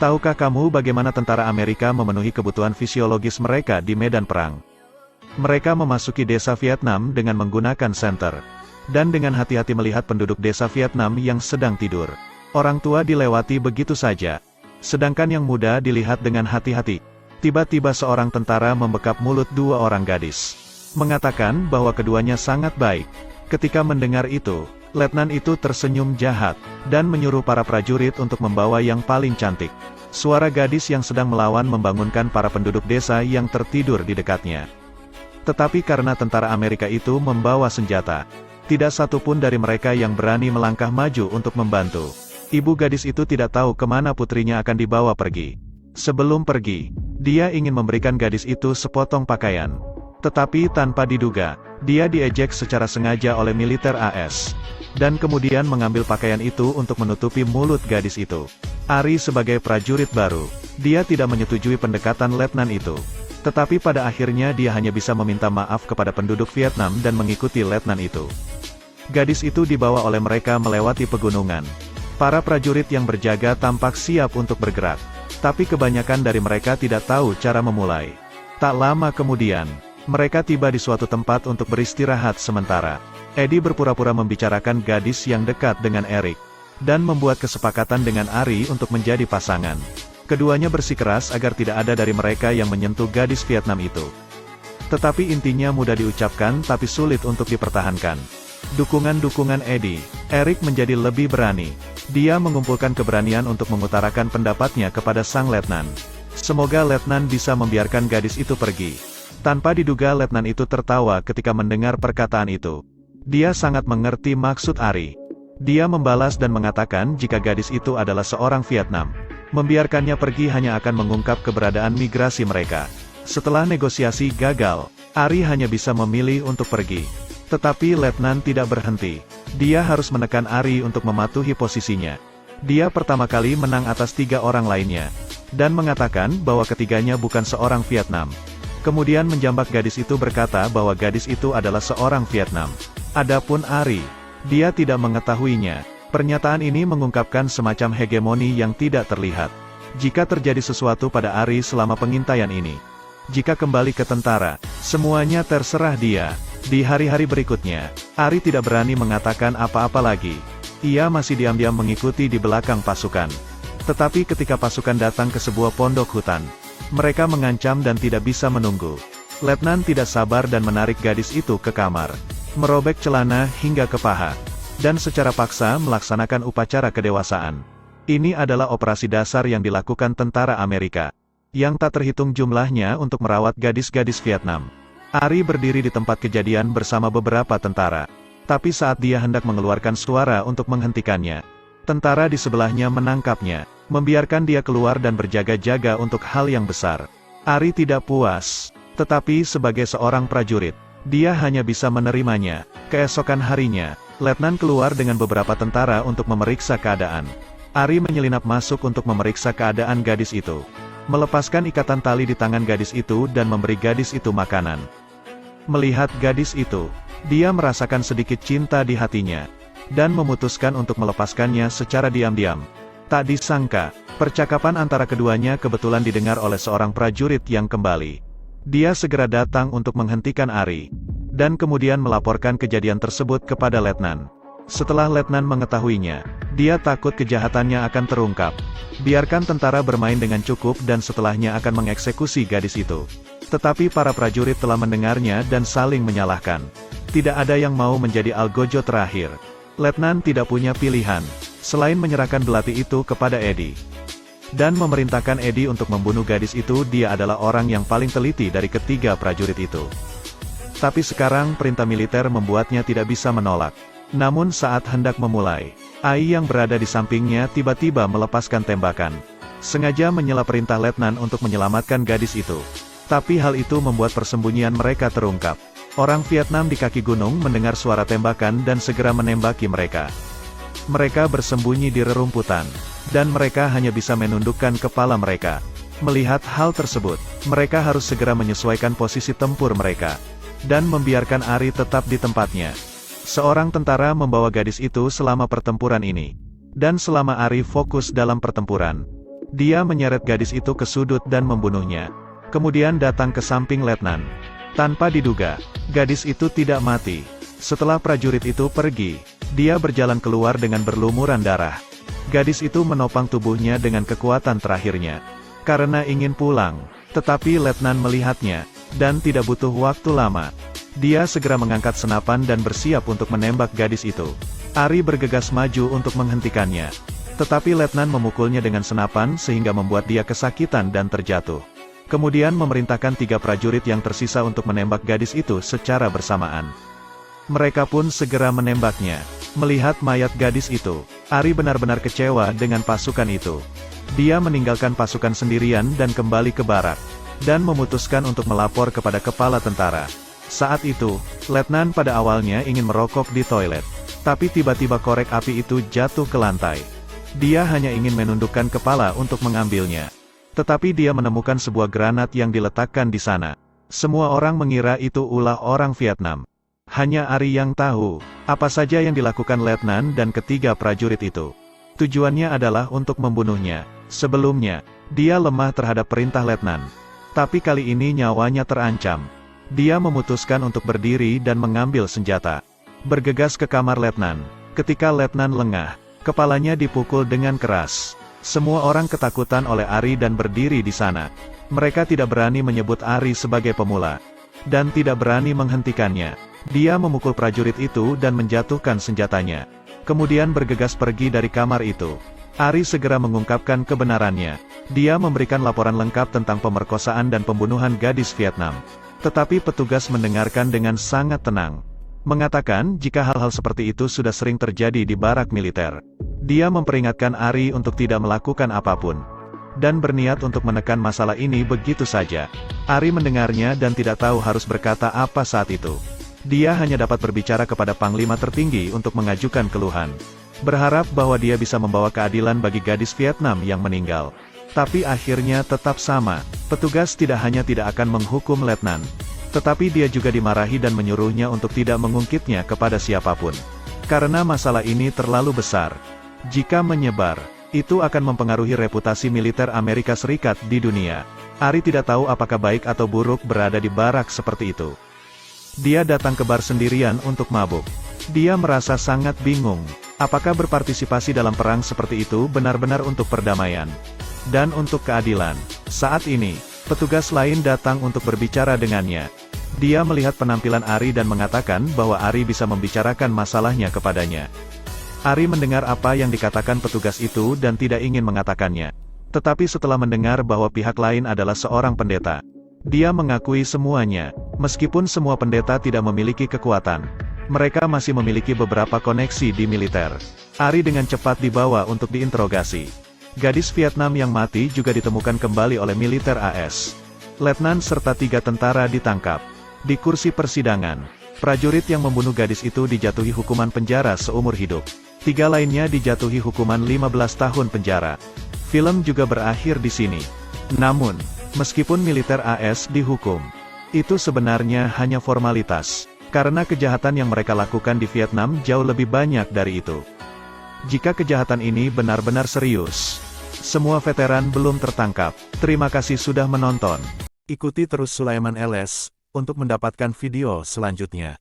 Tahukah kamu bagaimana tentara Amerika memenuhi kebutuhan fisiologis mereka di medan perang? Mereka memasuki desa Vietnam dengan menggunakan senter. Dan dengan hati-hati melihat penduduk desa Vietnam yang sedang tidur. Orang tua dilewati begitu saja. Sedangkan yang muda dilihat dengan hati-hati. Tiba-tiba seorang tentara membekap mulut dua orang gadis. Mengatakan bahwa keduanya sangat baik. Ketika mendengar itu, letnan itu tersenyum jahat, dan menyuruh para prajurit untuk membawa yang paling cantik. Suara gadis yang sedang melawan membangunkan para penduduk desa yang tertidur di dekatnya. Tetapi karena tentara Amerika itu membawa senjata, tidak satu pun dari mereka yang berani melangkah maju untuk membantu. Ibu gadis itu tidak tahu kemana putrinya akan dibawa pergi. Sebelum pergi, dia ingin memberikan gadis itu sepotong pakaian. Tetapi tanpa diduga, dia diejek secara sengaja oleh militer AS. Dan kemudian mengambil pakaian itu untuk menutupi mulut gadis itu. Ari sebagai prajurit baru, dia tidak menyetujui pendekatan letnan itu. Tetapi pada akhirnya dia hanya bisa meminta maaf kepada penduduk Vietnam dan mengikuti letnan itu. Gadis itu dibawa oleh mereka melewati pegunungan. Para prajurit yang berjaga tampak siap untuk bergerak. Tapi kebanyakan dari mereka tidak tahu cara memulai. Tak lama kemudian, mereka tiba di suatu tempat untuk beristirahat sementara. Eddie berpura-pura membicarakan gadis yang dekat dengan Eric. Dan membuat kesepakatan dengan Ari untuk menjadi pasangan. Keduanya bersikeras agar tidak ada dari mereka yang menyentuh gadis Vietnam itu. Tetapi intinya mudah diucapkan tapi sulit untuk dipertahankan. Dukungan Eddie, Eric menjadi lebih berani. Dia mengumpulkan keberanian untuk mengutarakan pendapatnya kepada sang letnan. Semoga letnan bisa membiarkan gadis itu pergi. Tanpa diduga letnan itu tertawa ketika mendengar perkataan itu. Dia sangat mengerti maksud Ari. Dia membalas dan mengatakan jika gadis itu adalah seorang Vietnam. Membiarkannya pergi hanya akan mengungkap keberadaan migrasi mereka. Setelah negosiasi gagal, Ari hanya bisa memilih untuk pergi. Tetapi letnan tidak berhenti. Dia harus menekan Ari untuk mematuhi posisinya. Dia pertama kali menang atas 3 orang lainnya. Dan mengatakan bahwa ketiganya bukan seorang Vietnam. Kemudian menjambak gadis itu berkata bahwa gadis itu adalah seorang Vietnam. Adapun Ari, dia tidak mengetahuinya. Pernyataan ini mengungkapkan semacam hegemoni yang tidak terlihat. Jika terjadi sesuatu pada Ari selama pengintaian ini. Jika kembali ke tentara, semuanya terserah dia. Di hari-hari berikutnya, Ari tidak berani mengatakan apa-apa lagi. Ia masih diam-diam mengikuti di belakang pasukan. Tetapi ketika pasukan datang ke sebuah pondok hutan, mereka mengancam dan tidak bisa menunggu. Letnan tidak sabar dan menarik gadis itu ke kamar. Merobek celana hingga ke paha. Dan secara paksa melaksanakan upacara kedewasaan. Ini adalah operasi dasar yang dilakukan tentara Amerika. Yang tak terhitung jumlahnya untuk merawat gadis-gadis Vietnam. Ari berdiri di tempat kejadian bersama beberapa tentara. Tapi saat dia hendak mengeluarkan suara untuk menghentikannya, tentara di sebelahnya menangkapnya, membiarkan dia keluar dan berjaga-jaga untuk hal yang besar. Ari tidak puas, tetapi sebagai seorang prajurit, dia hanya bisa menerimanya. Keesokan harinya, letnan keluar dengan beberapa tentara untuk memeriksa keadaan. Ari menyelinap masuk untuk memeriksa keadaan gadis itu. Melepaskan ikatan tali di tangan gadis itu dan memberi gadis itu makanan. Melihat gadis itu, dia merasakan sedikit cinta di hatinya, dan memutuskan untuk melepaskannya secara diam-diam. Tak disangka, percakapan antara keduanya kebetulan didengar oleh seorang prajurit yang kembali. Dia segera datang untuk menghentikan Ari, dan kemudian melaporkan kejadian tersebut kepada letnan. Setelah letnan mengetahuinya, dia takut kejahatannya akan terungkap. Biarkan tentara bermain dengan cukup dan setelahnya akan mengeksekusi gadis itu. Tetapi para prajurit telah mendengarnya dan saling menyalahkan. Tidak ada yang mau menjadi algojo terakhir. Letnan tidak punya pilihan, selain menyerahkan belati itu kepada Eddie. Dan memerintahkan Eddie untuk membunuh gadis itu. Dia adalah orang yang paling teliti dari ketiga prajurit itu. Tapi sekarang perintah militer membuatnya tidak bisa menolak. Namun saat hendak memulai, Ai yang berada di sampingnya tiba-tiba melepaskan tembakan. Sengaja menyela perintah letnan untuk menyelamatkan gadis itu. Tapi hal itu membuat persembunyian mereka terungkap. Orang Vietnam di kaki gunung mendengar suara tembakan dan segera menembaki mereka. Mereka bersembunyi di rerumputan, dan mereka hanya bisa menundukkan kepala mereka. Melihat hal tersebut, mereka harus segera menyesuaikan posisi tempur mereka, dan membiarkan Ari tetap di tempatnya. Seorang tentara membawa gadis itu selama pertempuran ini. Dan selama Ari fokus dalam pertempuran, Dia menyeret gadis itu ke sudut dan membunuhnya. Kemudian datang ke samping letnan. Tanpa diduga, gadis itu tidak mati. Setelah prajurit itu pergi, dia berjalan keluar dengan berlumuran darah. Gadis itu menopang tubuhnya dengan kekuatan terakhirnya. Karena ingin pulang, tetapi letnan melihatnya, dan tidak butuh waktu lama. Dia segera mengangkat senapan dan bersiap untuk menembak gadis itu. Ari bergegas maju untuk menghentikannya. Tetapi letnan memukulnya dengan senapan sehingga membuat dia kesakitan dan terjatuh. Kemudian memerintahkan 3 prajurit yang tersisa untuk menembak gadis itu secara bersamaan. Mereka pun segera menembaknya. Melihat mayat gadis itu, Ari benar-benar kecewa dengan pasukan itu. Dia meninggalkan pasukan sendirian dan kembali ke barak, dan memutuskan untuk melapor kepada kepala tentara. Saat itu, letnan pada awalnya ingin merokok di toilet. Tapi tiba-tiba korek api itu jatuh ke lantai. Dia hanya ingin menundukkan kepala untuk mengambilnya. Tetapi dia menemukan sebuah granat yang diletakkan di sana. Semua orang mengira itu ulah orang Vietnam. Hanya Ari yang tahu, apa saja yang dilakukan letnan dan ketiga prajurit itu. Tujuannya adalah untuk membunuhnya. Sebelumnya, dia lemah terhadap perintah letnan. Tapi kali ini nyawanya terancam. Dia memutuskan untuk berdiri dan mengambil senjata. Bergegas ke kamar letnan. Ketika letnan lengah, kepalanya dipukul dengan keras. Semua orang ketakutan oleh Ari dan berdiri di sana. Mereka tidak berani menyebut Ari sebagai pemula. Dan tidak berani menghentikannya. Dia memukul prajurit itu dan menjatuhkan senjatanya. Kemudian bergegas pergi dari kamar itu. Ari segera mengungkapkan kebenarannya. Dia memberikan laporan lengkap tentang pemerkosaan dan pembunuhan gadis Vietnam. Tetapi petugas mendengarkan dengan sangat tenang. Mengatakan jika hal-hal seperti itu sudah sering terjadi di barak militer. Dia memperingatkan Ari untuk tidak melakukan apapun. Dan berniat untuk menekan masalah ini begitu saja. Ari mendengarnya dan tidak tahu harus berkata apa saat itu. Dia hanya dapat berbicara kepada panglima tertinggi untuk mengajukan keluhan. Berharap bahwa dia bisa membawa keadilan bagi gadis Vietnam yang meninggal. Tapi akhirnya tetap sama. Petugas tidak hanya tidak akan menghukum letnan. Tetapi dia juga dimarahi dan menyuruhnya untuk tidak mengungkitnya kepada siapapun. Karena masalah ini terlalu besar. Jika menyebar, itu akan mempengaruhi reputasi militer Amerika Serikat di dunia. Ari tidak tahu apakah baik atau buruk berada di barak seperti itu. Dia datang ke bar sendirian untuk mabuk. Dia merasa sangat bingung. Apakah berpartisipasi dalam perang seperti itu benar-benar untuk perdamaian dan untuk keadilan? Saat ini, petugas lain datang untuk berbicara dengannya. Dia melihat penampilan Ari dan mengatakan bahwa Ari bisa membicarakan masalahnya kepadanya. Ari mendengar apa yang dikatakan petugas itu dan tidak ingin mengatakannya. Tetapi setelah mendengar bahwa pihak lain adalah seorang pendeta, dia mengakui semuanya. Meskipun semua pendeta tidak memiliki kekuatan, mereka masih memiliki beberapa koneksi di militer. Ari dengan cepat dibawa untuk diinterogasi. Gadis Vietnam yang mati juga ditemukan kembali oleh militer AS. Letnan serta 3 tentara ditangkap. Di kursi persidangan, prajurit yang membunuh gadis itu dijatuhi hukuman penjara seumur hidup. 3 lainnya dijatuhi hukuman 15 tahun penjara. Film juga berakhir di sini. Namun, meskipun militer AS dihukum, itu sebenarnya hanya formalitas. Karena kejahatan yang mereka lakukan di Vietnam jauh lebih banyak dari itu. Jika kejahatan ini benar-benar serius, semua veteran belum tertangkap. Terima kasih sudah menonton. Ikuti terus Sulaiman LS untuk mendapatkan video selanjutnya.